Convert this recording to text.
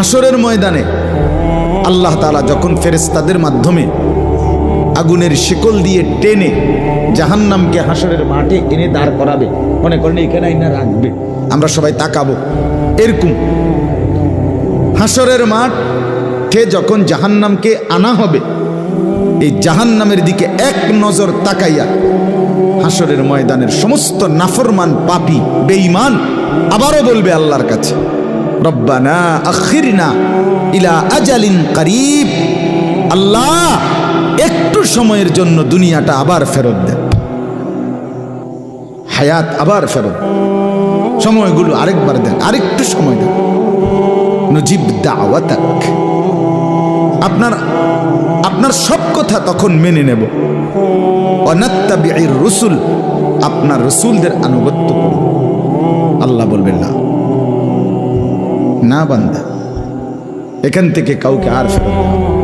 হাসরের ময়দানে আল্লাহ তাআলা যখন ফেরেশতাদের মাধ্যমে আগুনের শিকল দিয়ে টেনে জাহান্নামকে হাসরের মাঠে এনে দাঁড় করাবে, মনে করেন এখানে আইনা রাখবে, আমরা সবাই তাকাবো, এরকম হাসরের মাঠে যখন জাহান্নামকে আনা হবে, এই জাহান্নামের দিকে এক নজর তাকাইয়া হাসরের ময়দানের সমস্ত নাফরমান পাপী বেঈমান আবারও বলবে আল্লাহর কাছে, রব্বানা আখিরনা ইলা আজালিন করিব, আল্লাহ একটু সময়ের জন্য দুনিয়াটা আবার ফেরত দেন, হায়াত আবার ফেরত, সময়গুলো আরেকবার দেন, আরেকটু সময় দেন, নুজিব দাওয়াতাক, আপনার সব কথা তখন মেনে নেব, ওয়ানাত্তাবিউর রুসুল, আপনার রসুলদের আনুগত্য করব। আল্লাহ বলবেন না, না বান্দা, এখান থেকে কাউকে আর ফেরত দেওয়া